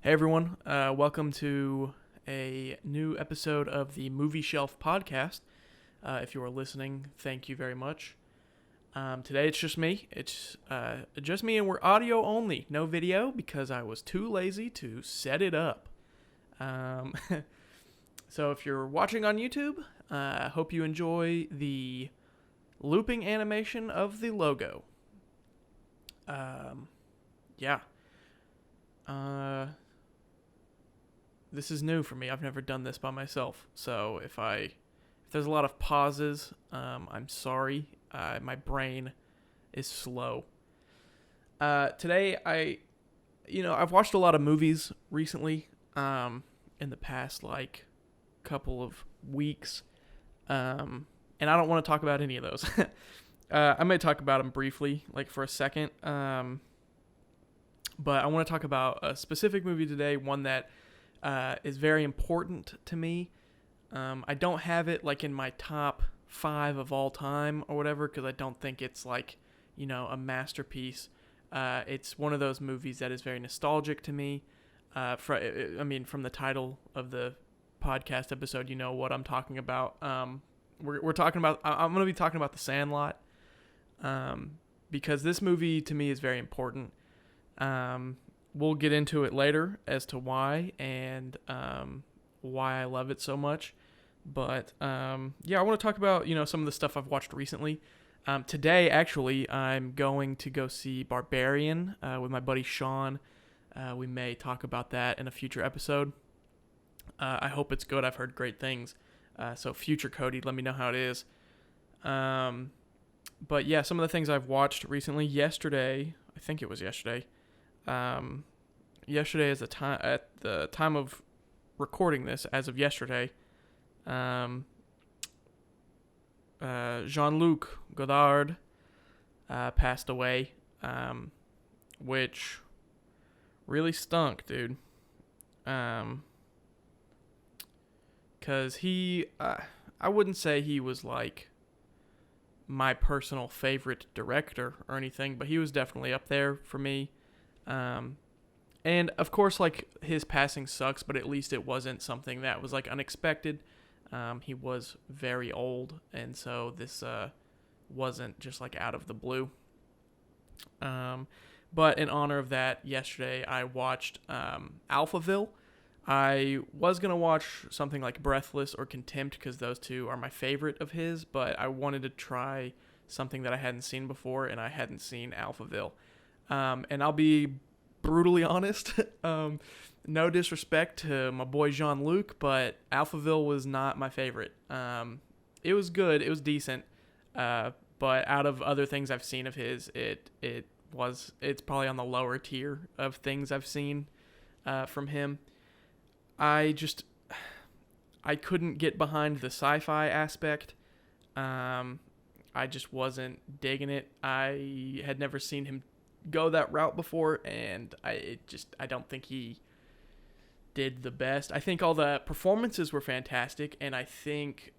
Hey everyone, welcome to a new episode of the Movie Shelf podcast. If you are listening, thank you very much. Today it's just me. It's just me, and we're audio only, no video, because I was too lazy to set it up. Um, so if you're watching on YouTube, I hope you enjoy the looping animation of the logo. Yeah. This is new for me. I've never done this by myself. So if there's a lot of pauses, I'm sorry. My brain is slow. Today I've watched a lot of movies recently. In the past couple of weeks. And I don't want to talk about any of those. I may talk about them briefly, for a second. But I want to talk about a specific movie today, one that is very important to me. I don't have it in my top 5 of all time or whatever, because I don't think it's a masterpiece. It's one of those movies that is very nostalgic to me. From the title of the podcast episode, you know what I'm talking about. We're talking about. I'm going to be talking about The Sandlot, because this movie to me is very important. We'll get into it later as to why and why I love it so much. But I want to talk about some of the stuff I've watched recently. Today, actually, I'm going to go see Barbarian with my buddy Sean. We may talk about that in a future episode. I hope it's good. I've heard great things. So future Cody, let me know how it is. But yeah, some of the things I've watched recently. Yesterday, I think it was yesterday. Yesterday is at the time of recording this, as of yesterday, Jean-Luc Godard passed away, which really stunk, dude. Because I wouldn't say he was my personal favorite director or anything, but he was definitely up there for me. And of course, his passing sucks, but at least it wasn't something that was unexpected. He was very old, and so this wasn't just out of the blue. But in honor of that, yesterday I watched Alphaville. I was going to watch something like Breathless or Contempt, because those two are my favorite of his, but I wanted to try something that I hadn't seen before, and I hadn't seen Alphaville. And I'll be brutally honest, no disrespect to my boy Jean-Luc, but Alphaville was not my favorite. It was good, it was decent, but out of other things I've seen of his, it's probably on the lower tier of things I've seen from him. I couldn't get behind the sci-fi aspect. I just wasn't digging it. I had never seen him go that route before, and I don't think he did the best. I think all the performances were fantastic, and I think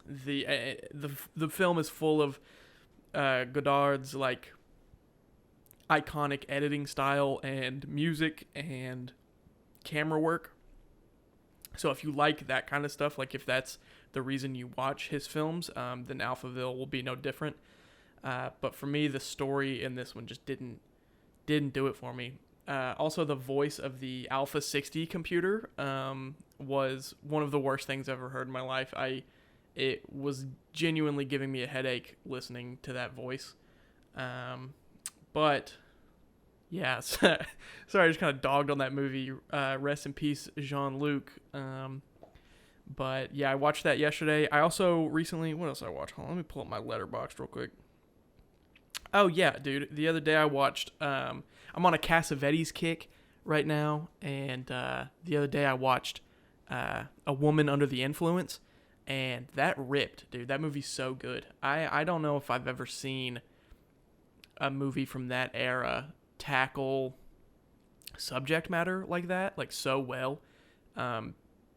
the film is full of Godard's iconic editing style and music and camera work. So if you like that kind of stuff, if that's the reason you watch his films, then Alphaville will be no different. But for me, the story in this one just didn't do it for me. Also, the voice of the Alpha 60 computer was one of the worst things I've ever heard in my life. It was genuinely giving me a headache listening to that voice. But yeah, sorry, I just kind of dogged on that movie. Rest in peace, Jean-Luc. But yeah, I watched that yesterday. I also recently, what else I watched? Hold on, let me pull up my Letterboxd real quick. Oh yeah, dude. The other day I watched. I'm on a Cassavetes kick right now, and the other day I watched A Woman Under the Influence, and that ripped, dude. That movie's so good. I don't know if I've ever seen a movie from that era tackle subject matter like that, so well.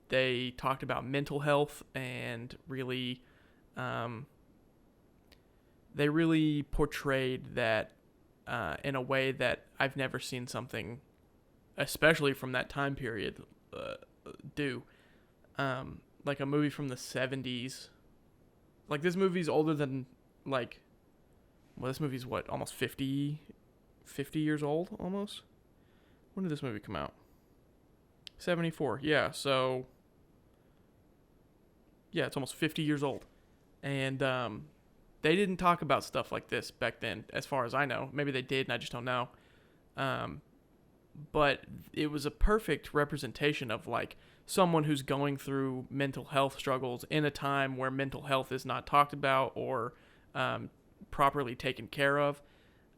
They talked about mental health and really. They really portrayed that in a way that I've never seen something especially from that time period, do. Like a movie from the 70s. Like, this movie's older than, like, well, this movie's what, almost 50 years old, almost? When did this movie come out? 74, yeah, so, yeah, it's almost 50 years old. And, they didn't talk about stuff like this back then, as far as I know. Maybe they did, and I just don't know. But it was a perfect representation of, like, someone who's going through mental health struggles in a time where mental health is not talked about or properly taken care of.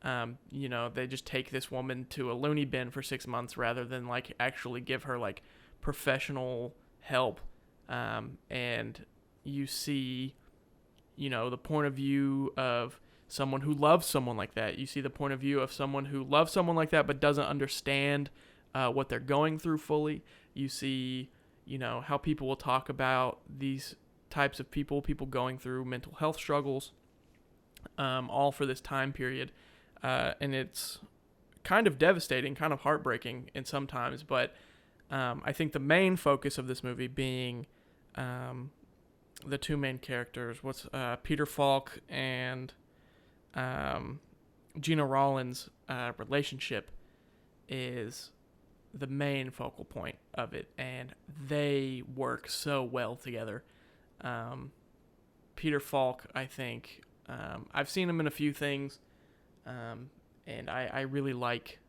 They just take this woman to a loony bin for 6 months rather than, like, actually give her, like, professional help. And you see, the point of view of someone who loves someone like that. You see the point of view of someone who loves someone like that but doesn't understand what they're going through fully. You see, how people will talk about these types of people going through mental health struggles, all for this time period. And it's kind of devastating, kind of heartbreaking in some times, but I think the main focus of this movie being the two main characters, Peter Falk and Gina Rollins' relationship is the main focal point of it, and they work so well together. Peter Falk, I think, I've seen him in a few things, and I really like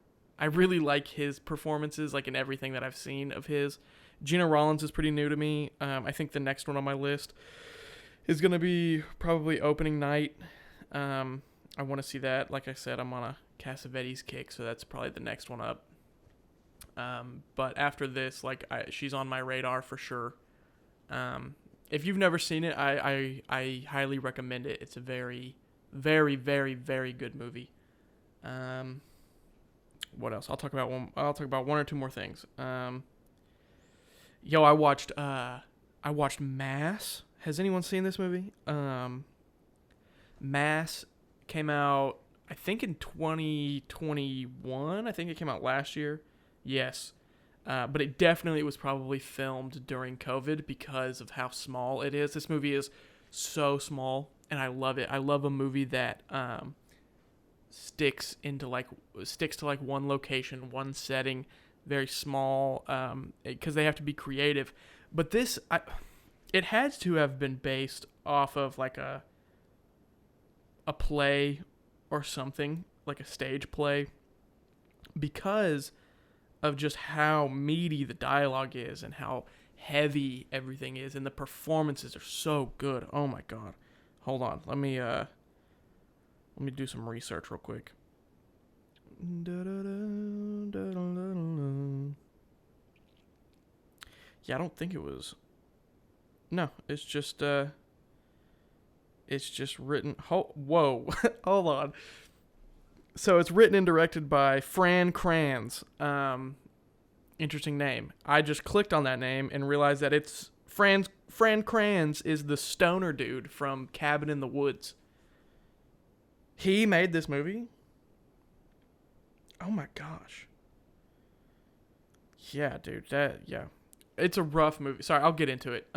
his performances, like, in everything that I've seen of his. Gina Rollins is pretty new to me. I think the next one on my list is going to be probably Opening Night. I want to see that. Like I said, I'm on a Cassavetes kick, so that's probably the next one up. But after this, like, she's on my radar for sure. If you've never seen it, I highly recommend it. It's a very, very, very, very good movie. What else? I'll talk about one or two more things. I watched Mass. Has anyone seen this movie? Mass came out, I think, in 2021. I think it came out last year. Yes. But it definitely was probably filmed during COVID because of how small it is. This movie is so small, and I love it. I love a movie that sticks to like one location, one setting, very small, because they have to be creative. But it had to have been based off of like a play or something, like a stage play, because of just how meaty the dialogue is and how heavy everything is, and the performances are so good. Oh my god. Hold on. Let me do some research real quick. Yeah, I don't think it was. No, it's just written. Whoa, hold on. So it's written and directed by Fran Kranz. Interesting name. I just clicked on that name and realized that it's Fran Kranz is the stoner dude from Cabin in the Woods. He made this movie? Oh my gosh. Yeah, dude. Yeah. It's a rough movie. Sorry, I'll get into it.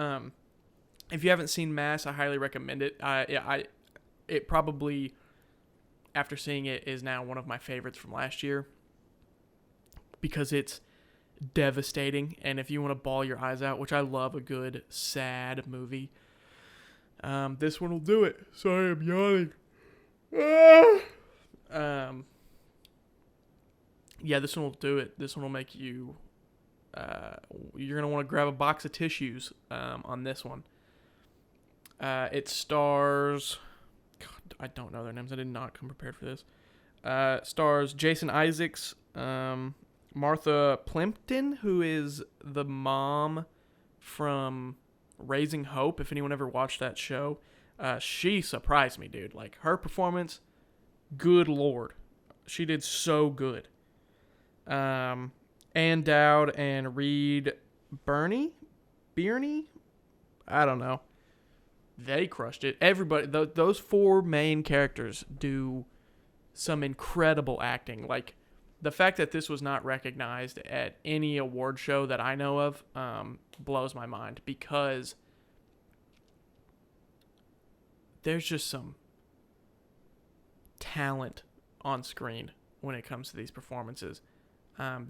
If you haven't seen Mass, I highly recommend it. It probably, after seeing it, is now one of my favorites from last year because it's devastating, and if you want to bawl your eyes out, which I love a good sad movie, this one will do it. Sorry, I'm yawning. Yeah, this one will do it. This one will make you you're going to want to grab a box of tissues on this one. It stars, God, I don't know their names. I did not come prepared for this. Stars Jason Isaacs, Martha Plimpton, who is the mom from Raising Hope. If anyone ever watched that show, she surprised me, dude. Like, her performance, good lord, she did so good. Ann Dowd and Reed Birney, I don't know. They crushed it. Everybody, those four main characters do some incredible acting. Like, the fact that this was not recognized at any award show that I know of blows my mind, because there's just some talent on screen when it comes to these performances.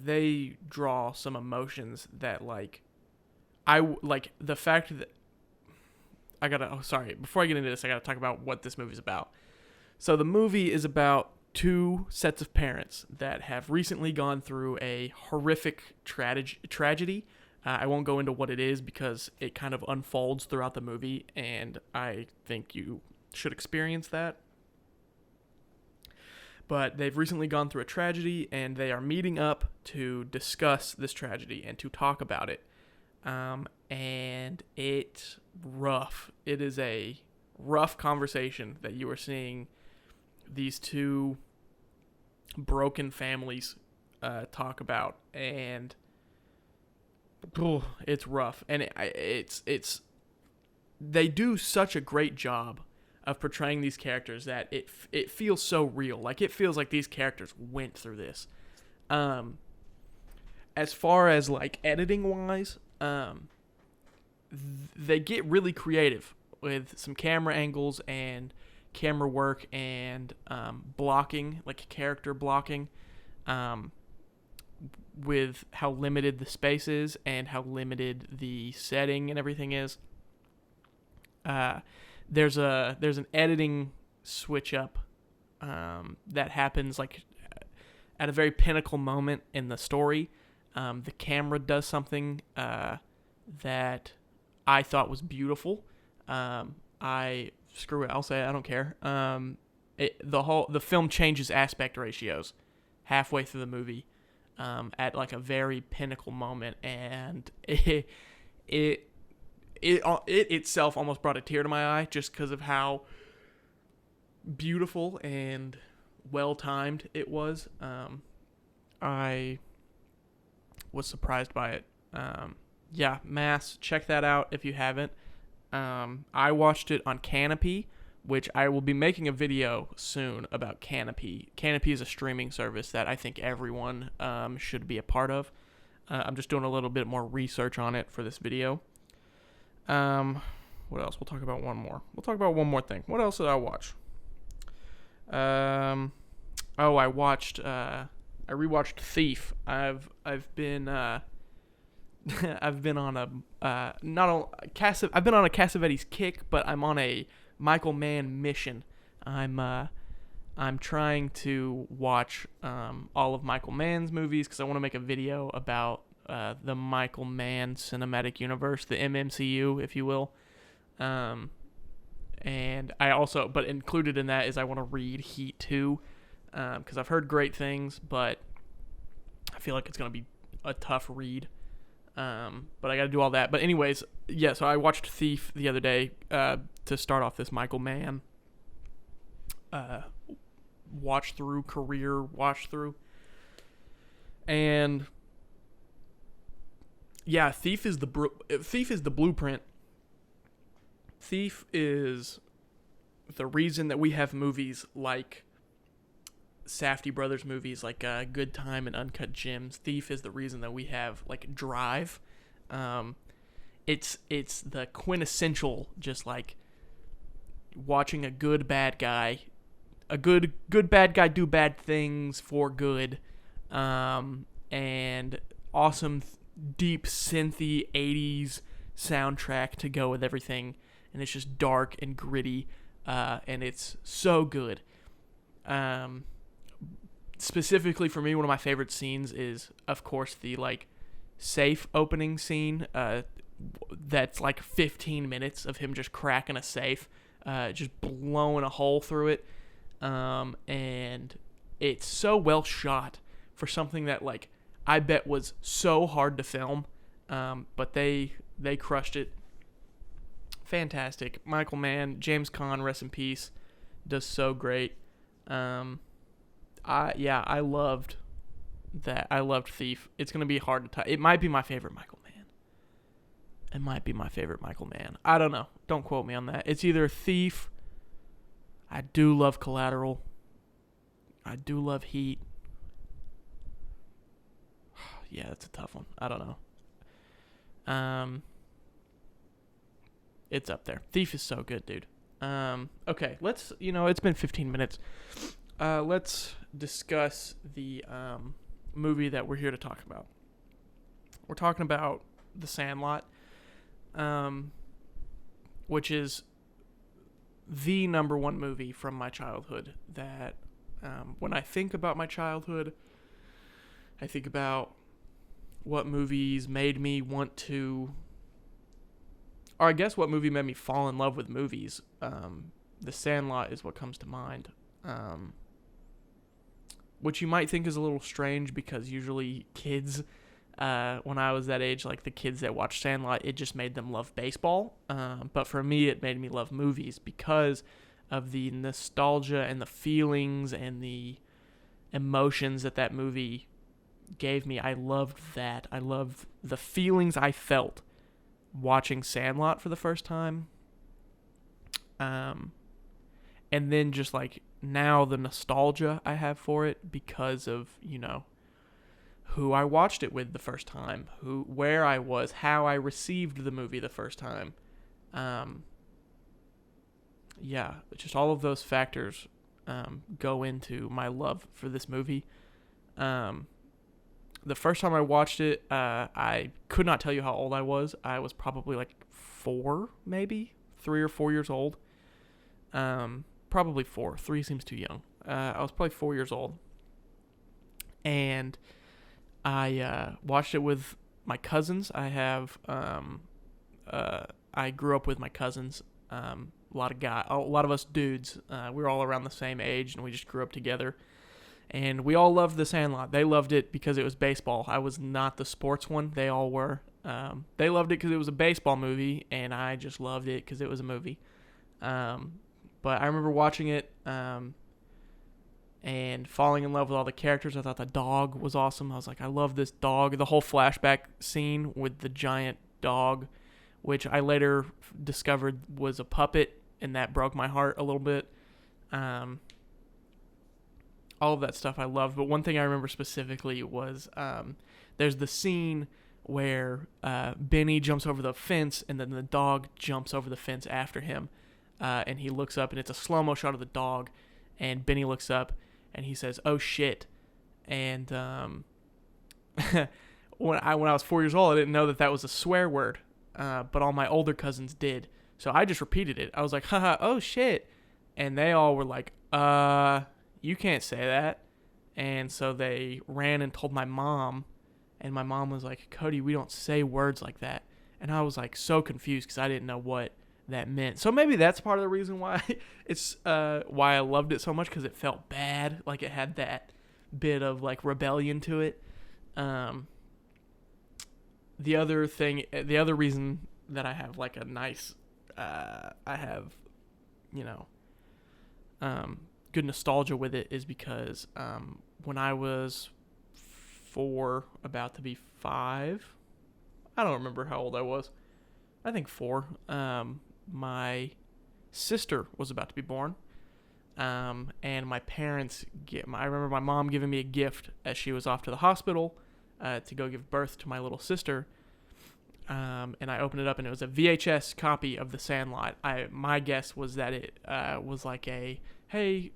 They draw some emotions that the fact that before I get into this, I gotta talk about what this movie's about. So the movie is about two sets of parents that have recently gone through a horrific tragedy. I won't go into what it is because it kind of unfolds throughout the movie, and I think you should experience that. But they've recently gone through a tragedy, and they are meeting up to discuss this tragedy and to talk about it. And it's rough. It is a rough conversation that you are seeing these two broken families talk about, and it's rough. And it's they do such a great job of portraying these characters that it feels so real. Like, it feels like these characters went through this. As far as like editing wise, they get really creative with some camera angles and camera work and blocking, like character blocking, with how limited the space is and how limited the setting and everything is. There's an editing switch up that happens like at a very pinnacle moment in the story. The camera does something that I thought was beautiful. Screw it, I'll say it, I don't care. The film changes aspect ratios halfway through the movie at like a very pinnacle moment, and it itself almost brought a tear to my eye just because of how beautiful and well timed it was. I was surprised by it. Yeah, Mass, check that out if you haven't. I watched it on Canopy, which I will be making a video soon about Canopy. Canopy is a streaming service that I think everyone should be a part of. I'm just doing a little bit more research on it for this video. What else? We'll talk about one more. We'll talk about one more thing. What else did I watch? I rewatched Thief. I've been I've been on a Cassavetes kick, but I'm on a Michael Mann mission. I'm trying to watch all of Michael Mann's movies because I want to make a video about the Michael Mann cinematic universe, the MMCU, if you will. And I also, but included in that is I want to read Heat 2 because I've heard great things, but I feel like it's going to be a tough read. But I got to do all that. But anyways, yeah, so I watched Thief the other day to start off this Michael Mann watch through. And yeah, Thief is the blueprint. Thief is the reason that we have movies like Safdie brothers movies like Good Time and Uncut Gems. Thief is the reason that we have like Drive. It's the quintessential, just like watching a good bad guy do bad things for good, and awesome deep synthy 80s soundtrack to go with everything, and it's just dark and gritty, and it's so good. Specifically for me, one of my favorite scenes is, of course, the like safe opening scene. That's like 15 minutes of him just cracking a safe, just blowing a hole through it, and it's so well shot for something that like I bet was so hard to film, but they crushed it. Fantastic. Michael Mann, James Caan, rest in peace, does so great. I loved that. I loved Thief. It's going to be hard to tie. It might be my favorite Michael Mann. I don't know. Don't quote me on that. It's either Thief. I do love Collateral. I do love Heat. Yeah, that's a tough one. I don't know. It's up there. Thief is so good, dude. Okay, let's, it's been 15 minutes. Let's discuss the movie that we're here to talk about. We're talking about The Sandlot, which is the number one movie from my childhood that when I think about my childhood, I think about what movies made me want to, or I guess what movie made me fall in love with movies. The Sandlot is what comes to mind. Which you might think is a little strange because usually kids, when I was that age, like the kids that watch Sandlot, it just made them love baseball. But for me, it made me love movies because of the nostalgia and the feelings and the emotions that movie gave me. I loved that. I loved the feelings I felt watching Sandlot for the first time. And then just like now the nostalgia I have for it because of, who I watched it with the first time, where I was, how I received the movie the first time. Yeah, just all of those factors go into my love for this movie. The first time I watched it, I could not tell you how old I was. I was probably like 4, maybe 3 or 4 years old. Probably 4. 3 seems too young. I was probably 4 years old, and I watched it with my cousins. I grew up with my cousins. A lot of us dudes. We were all around the same age, and we just grew up together. And we all loved The Sandlot. They loved it because it was baseball. I was not the sports one. They all were. They loved it because it was a baseball movie, and I just loved it because it was a movie. But I remember watching it and falling in love with all the characters. I thought the dog was awesome. I was like, I love this dog. The whole flashback scene with the giant dog, which I later discovered was a puppet, and that broke my heart a little bit. All of that stuff I loved. But one thing I remember specifically was there's the scene where Benny jumps over the fence, and then the dog jumps over the fence after him. And he looks up, and it's a slow-mo shot of the dog, and Benny looks up, and he says, "Oh, shit." And when I was 4 years old, I didn't know that was a swear word, but all my older cousins did. So I just repeated it. I was like, haha, oh, shit. And they all were like, you can't say that. And so they ran and told my mom, and my mom was like, Cody, we don't say words like that. And I was like so confused because I didn't know what that meant. So maybe that's part of the reason why it's why I loved it so much, because it felt bad, like it had that bit of like rebellion to it. The other reason that I have like a nice good nostalgia with it is because when I was 4, about to be 5, I don't remember how old I was. I think 4. My sister was about to be born, and my parents I remember my mom giving me a gift as she was off to the hospital to go give birth to my little sister. And I opened it up, and it was a VHS copy of The Sandlot. My guess was that it was like a, hey,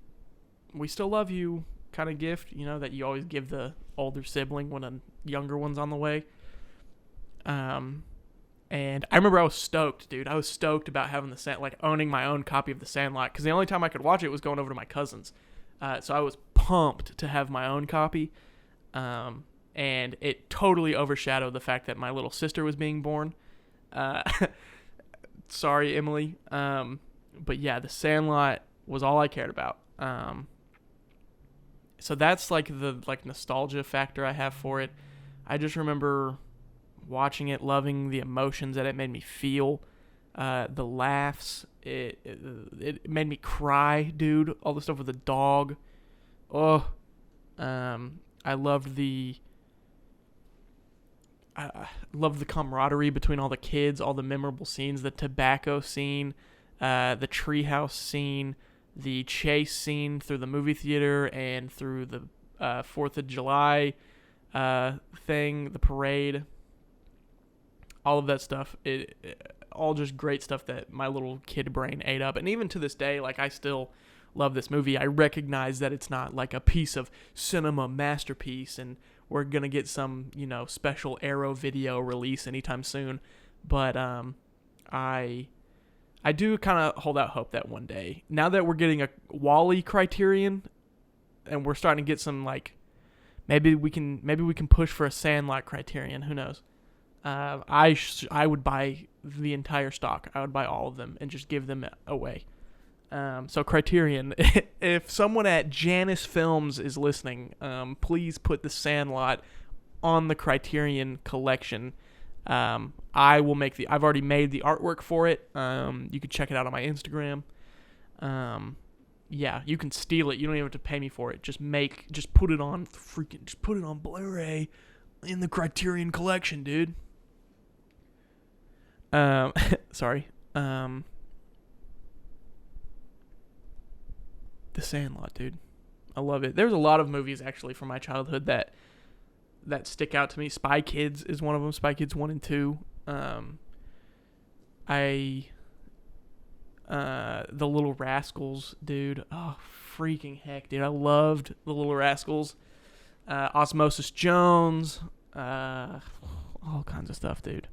we still love you kind of gift, that you always give the older sibling when a younger one's on the way. And I remember I was stoked, dude. I was stoked about having owning my own copy of The Sandlot, because the only time I could watch it was going over to my cousin's. So I was pumped to have my own copy. And it totally overshadowed the fact that my little sister was being born. Sorry, Emily. But yeah, The Sandlot was all I cared about. So that's the nostalgia factor I have for it. I just remember watching it, loving the emotions that it made me feel, the laughs. It made me cry, dude. All the stuff with the dog. Oh, I loved the camaraderie between all the kids, all the memorable scenes, the tobacco scene, the treehouse scene, the chase scene through the movie theater and through the 4th of July thing, the parade, all of that stuff. All just great stuff that my little kid brain ate up. And even to this day, like, I still love this movie. I recognize that it's not like a piece of cinema masterpiece and we're going to get some, special Arrow video release anytime soon. But I do kind of hold out hope that one day, now that we're getting a Wall-E Criterion and we're starting to get some, like, maybe we can push for a Sandlot Criterion, who knows. I would buy the entire stock. I would buy all of them and just give them away. So Criterion, if someone at Janus Films is listening, please put the Sandlot on the Criterion collection. I will I've already made the artwork for it. You can check it out on my Instagram. Yeah, you can steal it. You don't even have to pay me for it. Just put it on Blu-ray in the Criterion collection, dude. Sorry. The Sandlot, dude. I love it. There's a lot of movies actually from my childhood that stick out to me. Spy Kids is one of them. Spy Kids 1 and 2. The Little Rascals, dude. Oh, freaking heck, dude. I loved The Little Rascals. Osmosis Jones. All kinds of stuff, dude.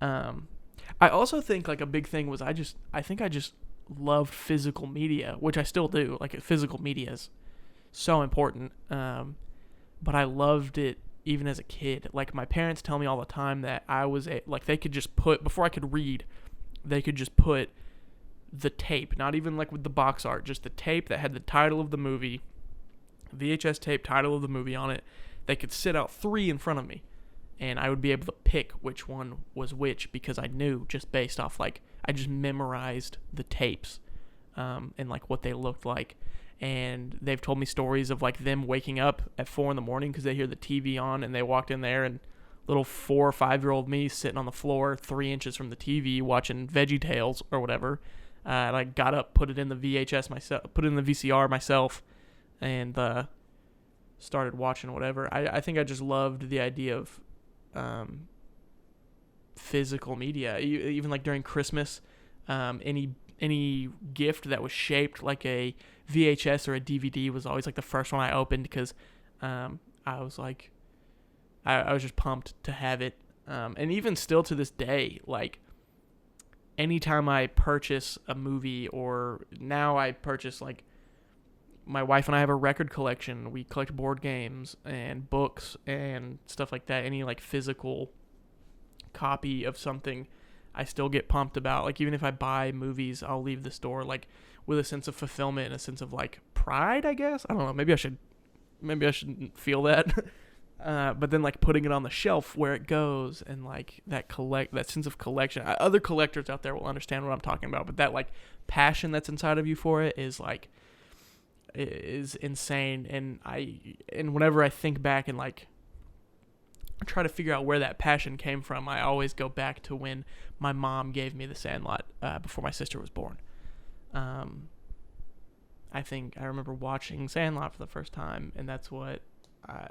I also think, like, a big thing was I think I just loved physical media, which I still do. Like, physical media is so important. But I loved it even as a kid. Like, my parents tell me all the time that they could just put, before I could read, they could just put the tape, not even like with the box art, just the tape that had the title of the movie, VHS tape, title of the movie on it. They could sit out 3 in front of me, and I would be able to pick which one was which, because I knew, just based off, like, I just memorized the tapes, and, like, what they looked like. And they've told me stories of, like, them waking up at 4 in the morning because they hear the TV on, and they walked in there, and little 4 or 5-year-old me sitting on the floor 3 inches from the TV watching VeggieTales or whatever. And I got up, put it in the VHS myself, put it in the VCR myself, and started watching whatever. I think I just loved the idea of physical media. Even like during Christmas, any gift that was shaped like a VHS or a DVD was always like the first one I opened, because I was like, I was just pumped to have it. And even still to this day, like, anytime I purchase a movie, or now I purchase, like, my wife and I have a record collection. We collect board games and books and stuff like that. Any, like, physical copy of something, I still get pumped about. Like, even if I buy movies, I'll leave the store, like, with a sense of fulfillment and a sense of, like, pride, I guess. I don't know. Maybe I shouldn't feel that. But then, like, putting it on the shelf where it goes, and, like, that sense of collection. Other collectors out there will understand what I'm talking about, but that, like, passion that's inside of you for it is, like, is insane. And whenever I think back and, like, try to figure out where that passion came from, I always go back to when my mom gave me the Sandlot before my sister was born. I think I remember watching Sandlot for the first time, and that's what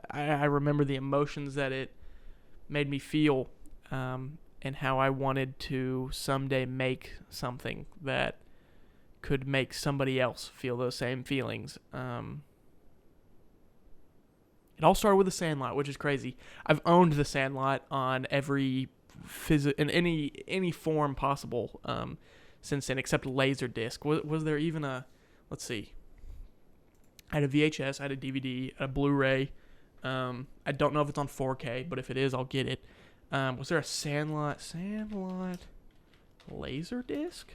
I remember, the emotions that it made me feel, and how I wanted to someday make something that could make somebody else feel those same feelings. It all started with the Sandlot, which is crazy. I've owned the Sandlot on every in any form possible since then, except Laserdisc. Was there even a? Let's see. I had a VHS, I had a DVD, a Blu-ray. I don't know if it's on 4K, but if it is, I'll get it. Was there a Sandlot Laserdisc?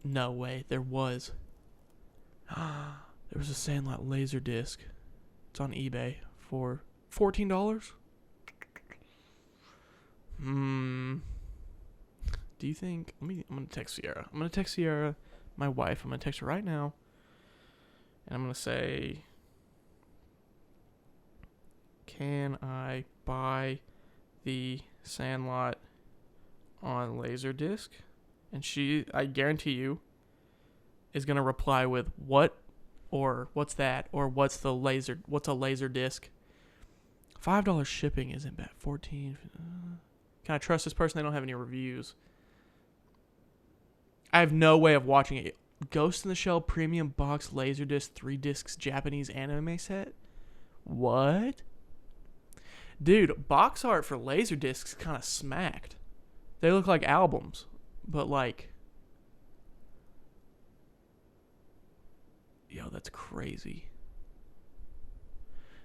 No way, there was. There was a Sandlot Laserdisc. It's on eBay for $14. Do you think? I'm gonna text Sierra. I'm gonna text Sierra, my wife. I'm gonna text her right now, and I'm gonna say, "Can I buy the Sandlot on Laserdisc?" And she, I guarantee you, is gonna reply with, "What? Or what's that? Or what's a laser disc? $5 shipping isn't bad. 14. Can I trust this person? They don't have any reviews. I have no way of watching it. Ghost in the Shell premium box laserdisc 3 discs Japanese anime set? What? Dude, box art for laserdiscs kind of smacked. They look like albums, but like, yo, that's crazy.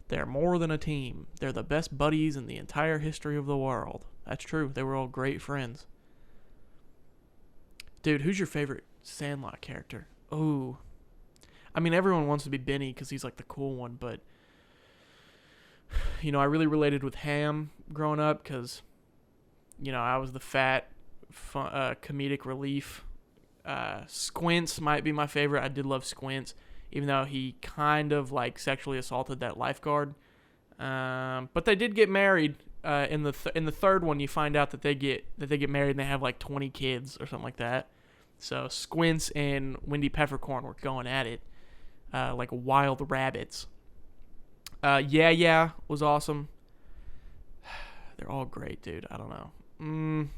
They're more than a team. They're the best buddies in the entire history of the world. That's true. They were all great friends. Dude, who's your favorite Sandlot character? Oh, I mean, everyone wants to be Benny because he's like the cool one, but I really related with Ham growing up because, I was the fat, comedic relief. Squints might be my favorite. I did love Squints, even though he kind of like sexually assaulted that lifeguard. But they did get married. In the third one, you find out that they get married and they have like 20 kids or something like that. So Squints and Wendy Peppercorn were going at it like wild rabbits. Yeah was awesome. They're all great, dude. I don't know. I'm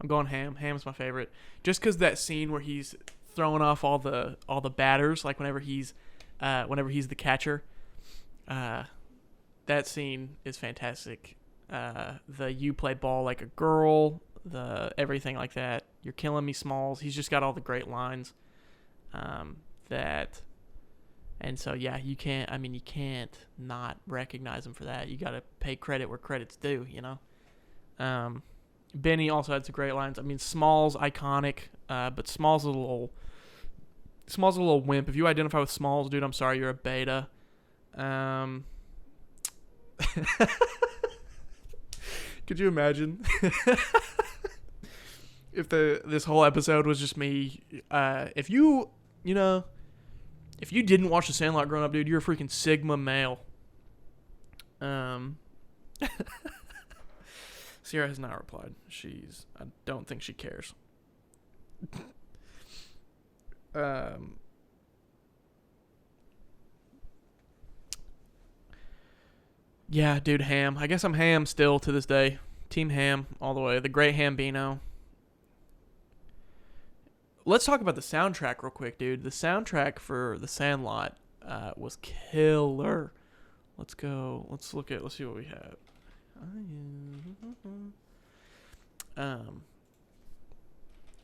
going Ham. Ham's my favorite, just because that scene where he's throwing off all the batters, like whenever he's the catcher. That scene is fantastic. The you play ball like a girl, the everything like that. You're killing me, Smalls. He's just got all the great lines. And so yeah, you can't not recognize him for that. You got to pay credit where credit's due, Benny also had some great lines. I mean, Smalls iconic, but Smalls is a little wimp. If you identify with Smalls, dude, I'm sorry, you're a beta. Could you imagine if this whole episode was just me? If you didn't watch The Sandlot growing up, dude, you're a freaking Sigma male. Sierra has not replied. I don't think she cares. Yeah, dude, Ham. I guess I'm Ham still to this day. Team Ham all the way. The great Hambino. Let's talk about the soundtrack real quick, dude. The soundtrack for The Sandlot was killer. Let's go. Let's see what we have.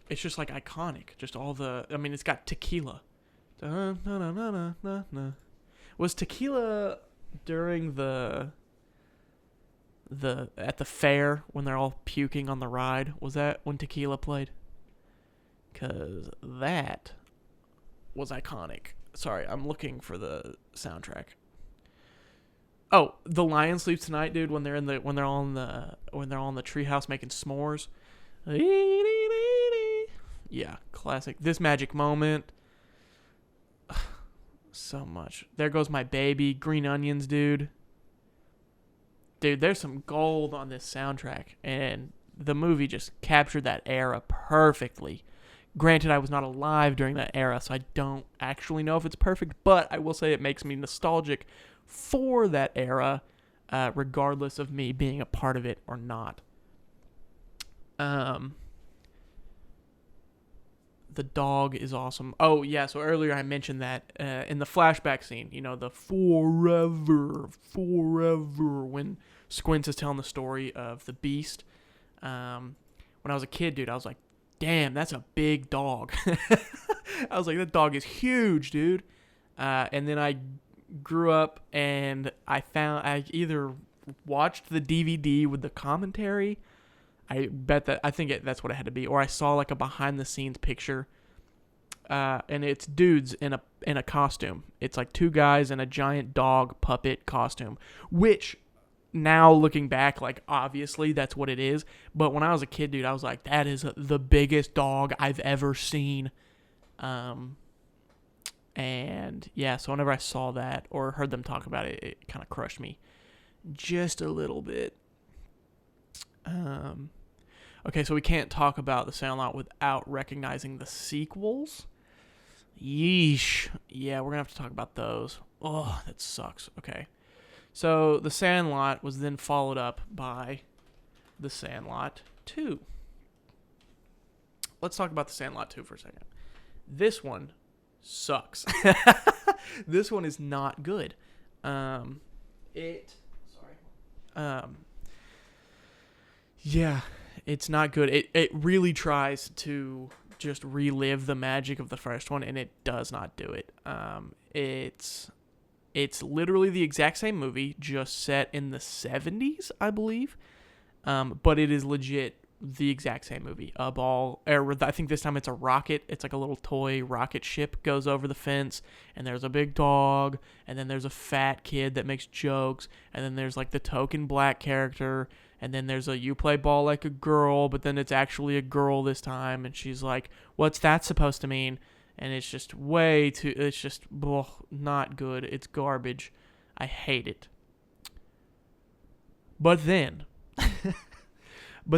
It's just like iconic. Just all it's got tequila. Was tequila during at the fair when they're all puking on the ride? Was that when tequila played? Because that was iconic. Sorry, I'm looking for the soundtrack. Oh, The Lion Sleeps Tonight, dude. When they're all in the treehouse making s'mores. Yeah, classic. This Magic Moment. So much. There Goes My Baby. Green Onions, dude. Dude, there's some gold on this soundtrack, and the movie just captured that era perfectly. Granted, I was not alive during that era, so I don't actually know if it's perfect, but I will say it makes me nostalgic for that era, regardless of me being a part of it or not. The dog is awesome. Oh, yeah, so earlier I mentioned that in the flashback scene, the forever, when Squints is telling the story of the beast. When I was a kid, dude, I was like, damn, that's a big dog. I was like, that dog is huge, dude. And then I grew up and I either watched the DVD with the commentary. That's what it had to be. Or I saw like a behind the scenes picture. And it's dudes in a costume. It's like two guys in a giant dog puppet costume, which now looking back, like obviously that's what it is. But when I was a kid, dude, I was like, that is the biggest dog I've ever seen. And yeah, so whenever I saw that or heard them talk about it, it kind of crushed me just a little bit. Okay, so we can't talk about The Sandlot without recognizing the sequels. Yeesh. Yeah, we're gonna have to talk about those. Oh, that sucks. Okay. So The Sandlot was then followed up by The Sandlot 2. Let's talk about The Sandlot 2 for a second. This one sucks. This one is not good. Yeah, it's not good. It really tries to just relive the magic of the first one, and it does not do it. It's literally the exact same movie, just set in the 70s, I believe. But it is legit the exact same movie. I think this time it's a rocket. It's like a little toy rocket ship goes over the fence, and there's a big dog, and then there's a fat kid that makes jokes, and then there's like the token black character, and then there's you play ball like a girl, but then it's actually a girl this time, and she's like, what's that supposed to mean? And it's just not good. It's garbage. I hate it. But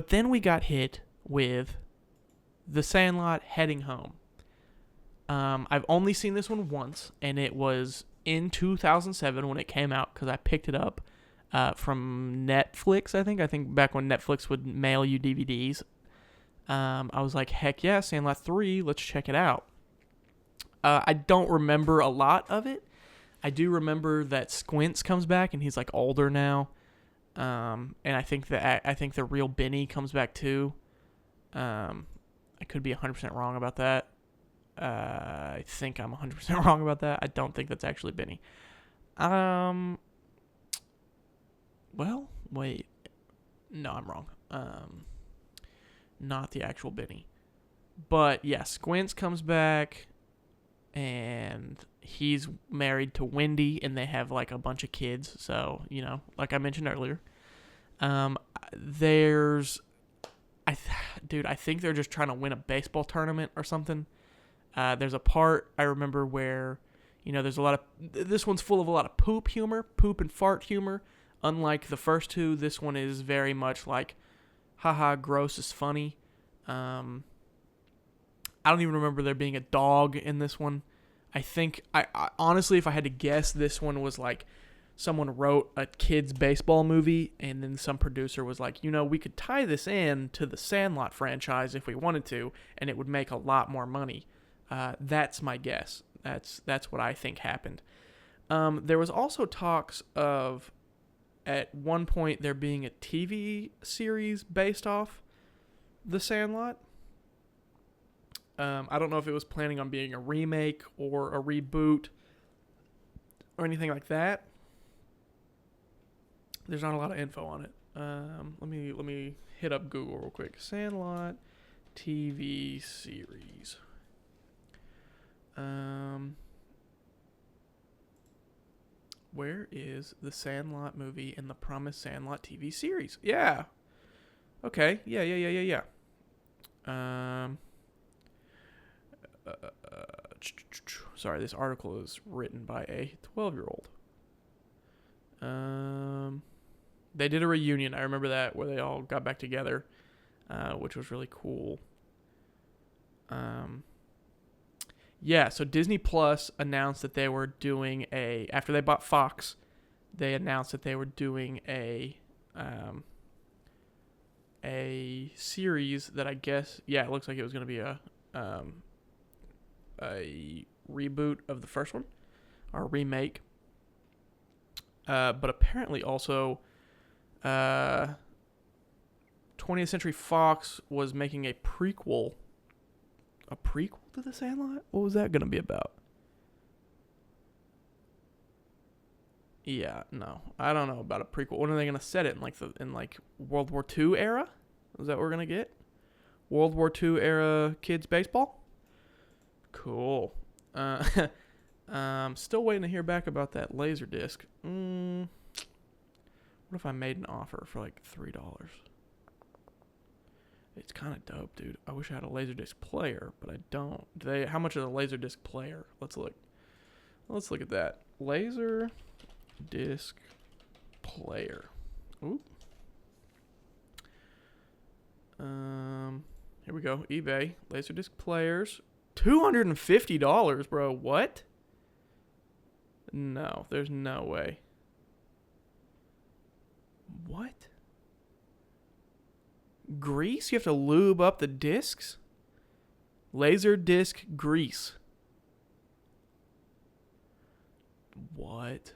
then we got hit with The Sandlot Heading Home. I've only seen this one once, and it was in 2007 when it came out because I picked it up from Netflix, I think. I think back when Netflix would mail you DVDs. I was like, heck yeah, Sandlot 3, let's check it out. I don't remember a lot of it. I do remember that Squints comes back, and he's like older now. And I think the real Benny comes back too. I could be 100% wrong about that. I think I'm 100% wrong about that. I don't think that's actually Benny. Well, wait. No, I'm wrong. Not the actual Benny. But yeah, Squints comes back, and he's married to Wendy, and they have like a bunch of kids. So, like I mentioned earlier, I think they're just trying to win a baseball tournament or something. There's a part I remember where, there's this one's full of a lot of poop and fart humor. Unlike the first two, this one is very much like, haha, gross is funny. I don't even remember there being a dog in this one. I think, I honestly, if I had to guess, this one was like someone wrote a kid's baseball movie, and then some producer was like, we could tie this in to the Sandlot franchise if we wanted to, and it would make a lot more money. That's my guess. That's what I think happened. There was also talks of, at one point, there being a TV series based off The Sandlot. I don't know if it was planning on being a remake or a reboot or anything like that. There's not a lot of info on it. Let me hit up Google real quick. Sandlot TV series. Where is the Sandlot movie and the Promised Sandlot TV series? Yeah. Okay. Yeah. Sorry, this article is written by a 12-year-old. They did a reunion. I remember that, where they all got back together, which was really cool. Yeah, so Disney Plus announced that they were doing after they bought Fox, they announced that they were doing a series that I guess, it looks like it was going to be a reboot of the first one, or a remake. But apparently also 20th Century Fox was making a prequel to The Sandlot? What was that going to be about? Yeah, no. I don't know about a prequel. When are they going to set it? In World War II era? Is that what we're going to get? World War II era kids baseball? Cool. Still waiting to hear back about that Laserdisc. What if I made an offer for like $3? It's kind of dope, dude. I wish I had a Laserdisc player, but I don't. How much is a Laserdisc player? Let's look at that. Laserdisc player. Oop. Here we go. eBay. Laserdisc players. $250, bro. What? No, there's no way. What? Grease? You have to lube up the discs? Laser disc grease. What?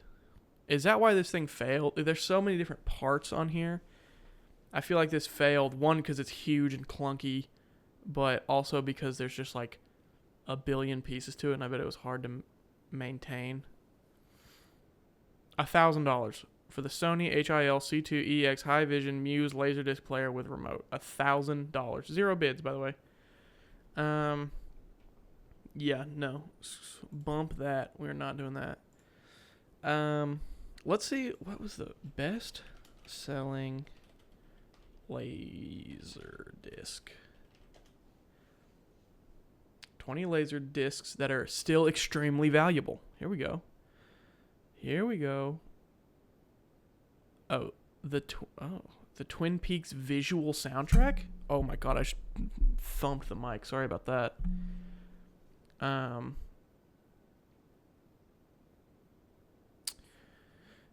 Is that why this thing failed? There's so many different parts on here. I feel like this failed. One, because it's huge and clunky, but also because there's just like a billion pieces to it, and I bet it was hard to maintain. $1,000 for the Sony HIL C2EX High Vision Muse Laserdisc player with remote. $1,000. 0 bids, by the way. Yeah, no. Bump that. We're not doing that. Let's see. What was the best selling Laserdisc? 20 laser discs that are still extremely valuable. Here we go. Oh, the Twin Peaks visual soundtrack? Oh my god, I thumped the mic. Sorry about that.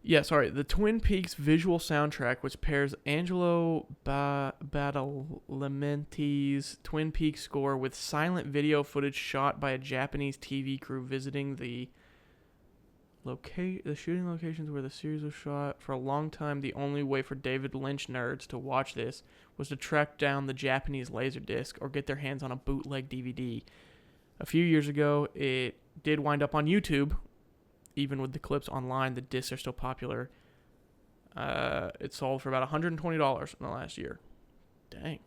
Yeah, sorry. The Twin Peaks visual soundtrack, which pairs Angelo Badalamenti's Twin Peaks score with silent video footage shot by a Japanese TV crew visiting the shooting locations where the series was shot. For a long time, the only way for David Lynch nerds to watch this was to track down the Japanese Laserdisc or get their hands on a bootleg DVD. A few years ago, it did wind up on YouTube. Even with the clips online, the discs are still popular. It sold for about $120 in the last year. Dang.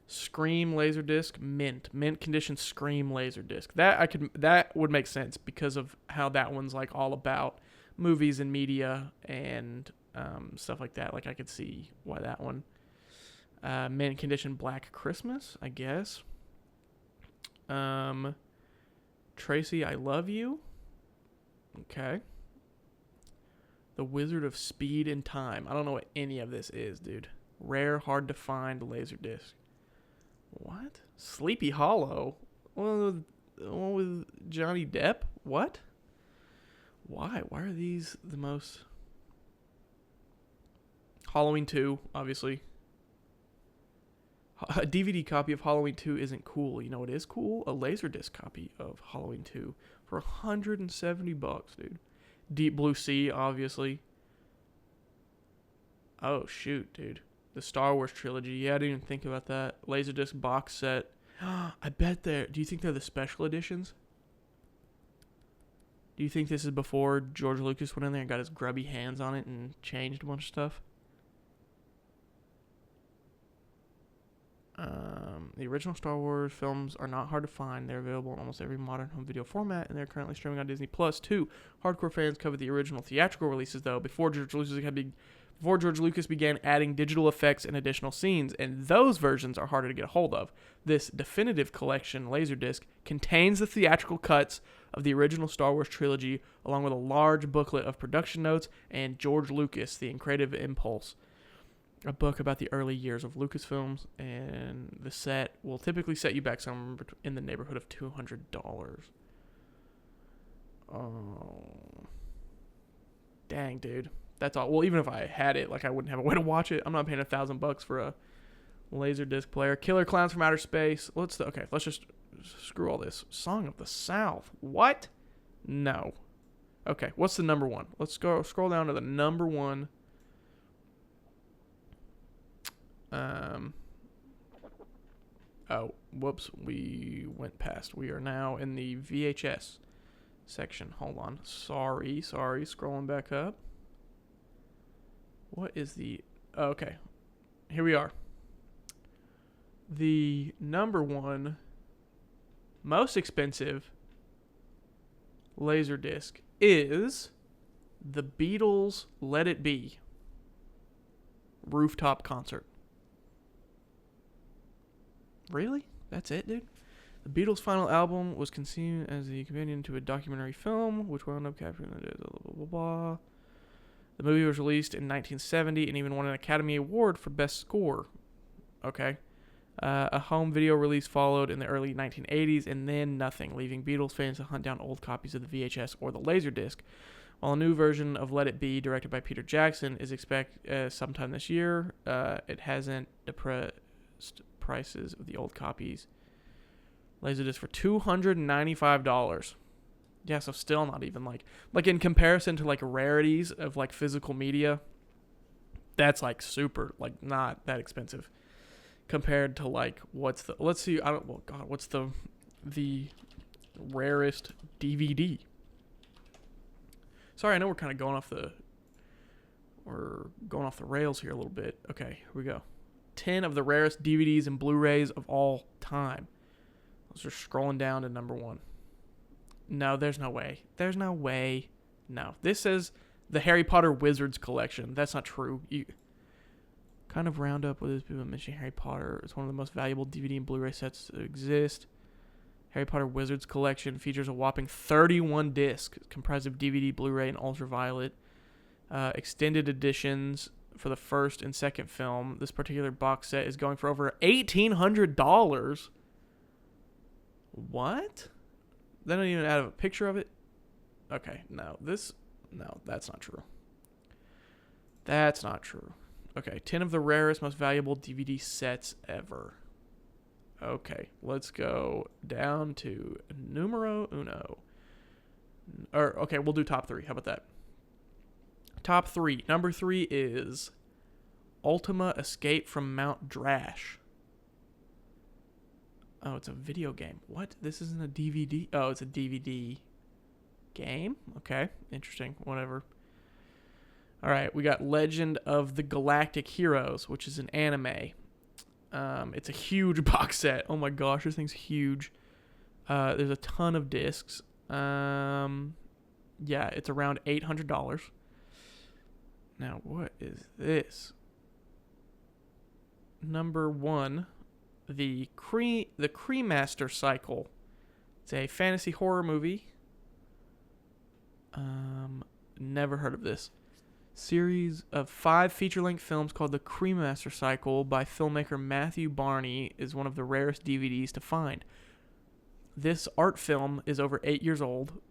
Scream Laserdisc, mint condition Scream Laserdisc. That would make sense because of how that one's like all about movies and media and stuff like that. Like I could see why that one. Mint condition Black Christmas, I guess. Tracy, I Love You. Okay. The Wizard of Speed and Time. I don't know what any of this is, dude. Rare, hard to find Laserdisc. What? Sleepy Hollow? One with Johnny Depp? What? Why? Why are these the most... Halloween 2, obviously. A DVD copy of Halloween 2 isn't cool. You know what is cool? A Laserdisc copy of Halloween 2 for $170, dude. Deep Blue Sea, obviously. Oh, shoot, dude. The Star Wars trilogy. Yeah, I didn't even think about that. Laserdisc box set. I bet they're... Do you think they're the special editions? Do you think this is before George Lucas went in there and got his grubby hands on it and changed a bunch of stuff? The original Star Wars films are not hard to find. They're available in almost every modern home video format, and they're currently streaming on Disney Plus. 2. Hardcore fans covered the original theatrical releases, though, before George Lucas began adding digital effects and additional scenes, and those versions are harder to get a hold of. This definitive collection, Laserdisc, contains the theatrical cuts of the original Star Wars trilogy, along with a large booklet of production notes and George Lucas, the Creative Impulse, a book about the early years of Lucasfilms, and the set will typically set you back somewhere in the neighborhood of $200. Oh, dang, dude. That's all. Well, even if I had it, like I wouldn't have a way to watch it. I'm not paying $1,000 for a Laserdisc player. Killer Clowns from Outer Space. Let's just screw all this. Song of the South. What? No. Okay, what's the number one? Let's go scroll down to the number one. Oh, whoops. We went past. We are now in the VHS section. Hold on. Sorry. Scrolling back up. What is the... Oh, okay. Here we are. The number one most expensive Laserdisc is the Beatles' Let It Be rooftop concert. Really? That's it, dude? The Beatles' final album was conceived as the companion to a documentary film, which wound up capturing the blah, blah, blah, blah. The movie was released in 1970 and even won an Academy Award for Best Score. Okay. A home video release followed in the early 1980s, and then nothing, leaving Beatles fans to hunt down old copies of the VHS or the Laserdisc. While a new version of Let It Be, directed by Peter Jackson, is expected sometime this year, it hasn't depressed prices of the old copies. Laserdisc for $295. Yeah, so still not even like in comparison to like rarities of like physical media, that's like super, like not that expensive compared to like what's the rarest DVD. Sorry, I know we're kind of going off the rails here a little bit. Okay, here we go. 10 of the rarest DVDs and Blu-rays of all time. Let's just scrolling down to number 1. No, there's no way. No. This says the Harry Potter Wizards Collection. That's not true. You kind of round up with this people mentioning Harry Potter. It's one of the most valuable DVD and Blu-ray sets that exist. Harry Potter Wizards Collection features a whopping 31 discs comprised of DVD, Blu-ray, and Ultraviolet. Extended editions for the first and second film. This particular box set is going for over $1,800. What? They don't even add a picture of it? Okay, no, that's not true. That's not true. Okay, 10 of the rarest, most valuable DVD sets ever. Okay, let's go down to numero uno. Okay, we'll do top 3. How about that? Top 3. Number 3 is Ultima Escape from Mount Drash. Oh, it's a video game. What? This isn't a DVD? Oh, it's a DVD game? Okay, interesting. Whatever. All right, we got Legend of the Galactic Heroes, which is an anime. It's a huge box set. Oh my gosh, this thing's huge. There's a ton of discs. Yeah, it's around $800. Now, what is this? Number 1, the Cremaster Cycle. It's a fantasy horror movie. Never heard of this. Series of 5 feature-length films called The Cremaster Cycle by filmmaker Matthew Barney is one of the rarest DVDs to find. This art film is over 8 years old,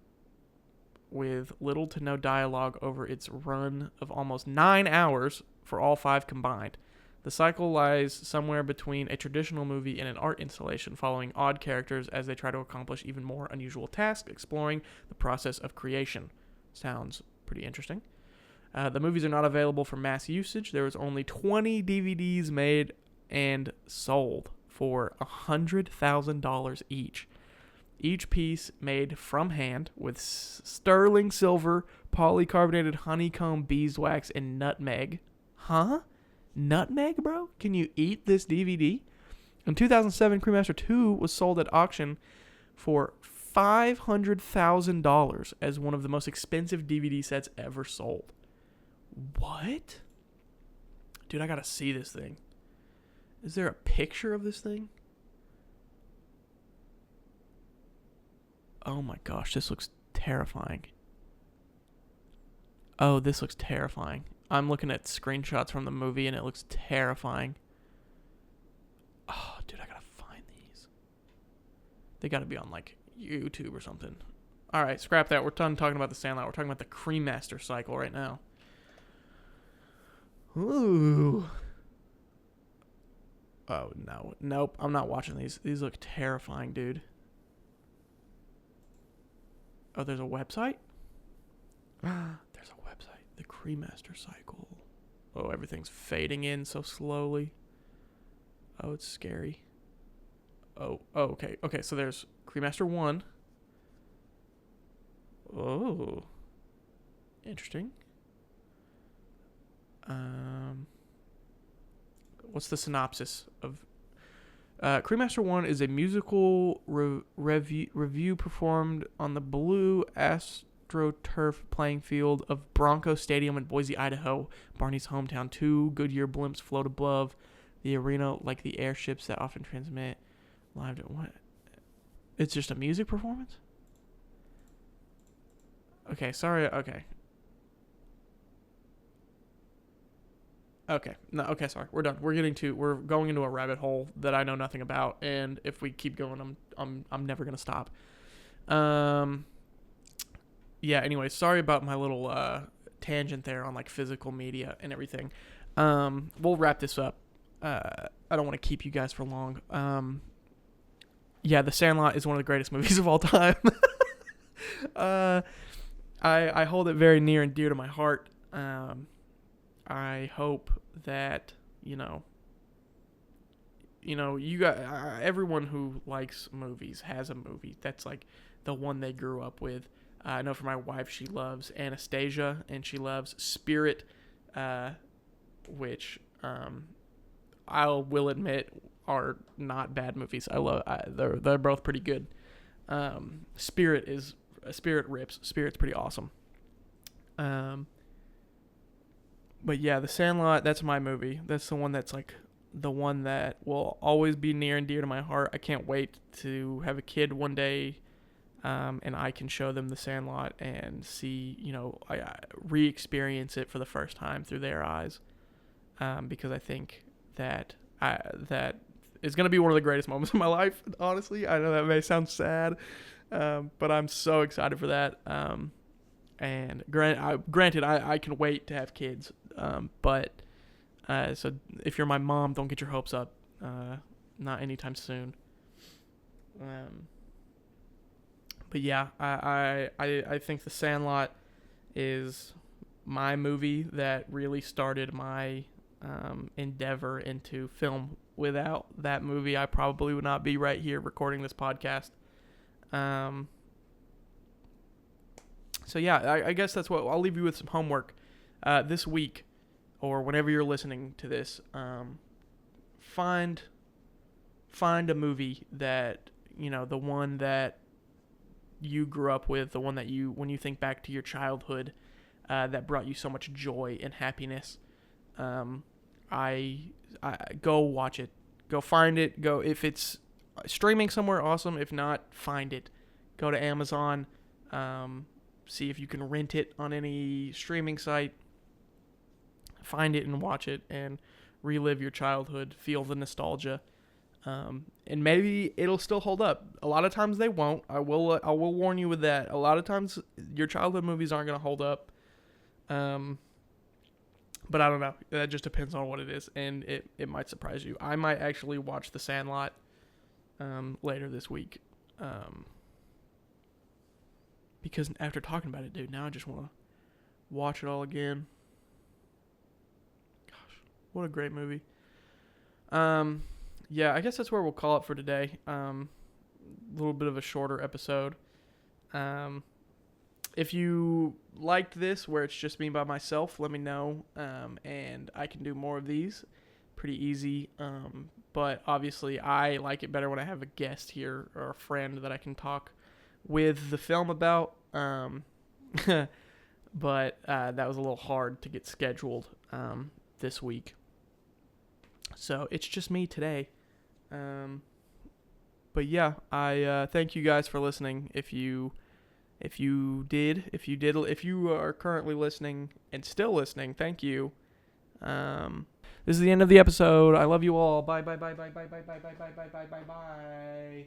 with little to no dialogue over its run of almost 9 hours for all 5 combined. The cycle lies somewhere between a traditional movie and an art installation, following odd characters as they try to accomplish even more unusual tasks, exploring the process of creation. Sounds pretty interesting. The movies are not available for mass usage. There was only 20 DVDs made and sold for $100,000 each. Each piece made from hand with sterling silver, polycarbonated honeycomb beeswax, and nutmeg. Huh? Nutmeg, bro? Can you eat this DVD? In 2007, Cremaster 2 was sold at auction for $500,000 as one of the most expensive DVD sets ever sold. What? Dude, I gotta see this thing. Is there a picture of this thing? Oh my gosh, this looks terrifying. Oh, this looks terrifying. I'm looking at screenshots from the movie and it looks terrifying. Oh, dude, I gotta find these. They gotta be on like YouTube or something. Alright, scrap that. We're done talking about the Sandlot. We're talking about the Cremaster Cycle right now. Ooh. Oh, no. Nope, I'm not watching these. These look terrifying, dude. Oh, there's a website? There's a website. The Cremaster Cycle. Oh, everything's fading in so slowly. Oh, it's scary. Oh, okay. Okay, so there's Cremaster 1. Oh. Interesting. What's the synopsis of... Cremaster 1 is a musical review performed on the blue AstroTurf playing field of Bronco Stadium in Boise, Idaho, Barney's hometown. 2 Goodyear blimps float above the arena like the airships that often transmit live. What? It's just a music performance? Okay, sorry. Okay. Okay. No. Okay. Sorry. We're done. We're going into a rabbit hole that I know nothing about, and if we keep going, I'm never gonna stop. Um. Yeah. Anyway, sorry about my little tangent there on like physical media and everything. We'll wrap this up. I don't want to keep you guys for long. Yeah, The Sandlot is one of the greatest movies of all time. uh, I hold it very near and dear to my heart. I hope that you got everyone who likes movies has a movie that's like the one they grew up with. I know for my wife, she loves Anastasia and she loves Spirit, which I will admit are not bad movies. They're both pretty good. Spirit rips. Spirit's pretty awesome. But yeah, The Sandlot, that's my movie. That's the one that's like the one that will always be near and dear to my heart. I can't wait to have a kid one day, and I can show them The Sandlot and see, I re-experience it for the first time through their eyes, because I think that is going to be one of the greatest moments of my life, honestly. I know that may sound sad, but I'm so excited for that. And granted, I can wait to have kids, but so if you're my mom, don't get your hopes up. Not anytime soon. But yeah, I think The Sandlot is my movie that really started my endeavor into film. Without that movie, I probably would not be right here recording this podcast. So yeah, I guess that's what I'll leave you with. Some homework this week, or whenever you're listening to this. Find a movie that the one that you grew up with, the one that when you think back to your childhood, that brought you so much joy and happiness. I go watch it, go find it, go if it's streaming somewhere, awesome. If not, find it. Go to Amazon. See if you can rent it on any streaming site. Find it and watch it and relive your childhood. Feel the nostalgia. And maybe it'll still hold up. A lot of times they won't. I will warn you with that. A lot of times your childhood movies aren't going to hold up. But I don't know. That just depends on what it is, and it might surprise you. I might actually watch The Sandlot later this week. Because after talking about it, dude, now I just want to watch it all again. Gosh, what a great movie. Yeah, I guess that's where we'll call it for today. A little bit of a shorter episode. If you liked this, where it's just me by myself, let me know, and I can do more of these. Pretty easy, but obviously I like it better when I have a guest here or a friend that I can talk with the film about. But that was a little hard to get scheduled this week. So it's just me today. But yeah, I thank you guys for listening. If you are currently listening and still listening, thank you. This is the end of the episode. I love you all. Bye bye bye bye bye bye bye bye bye bye bye bye bye bye.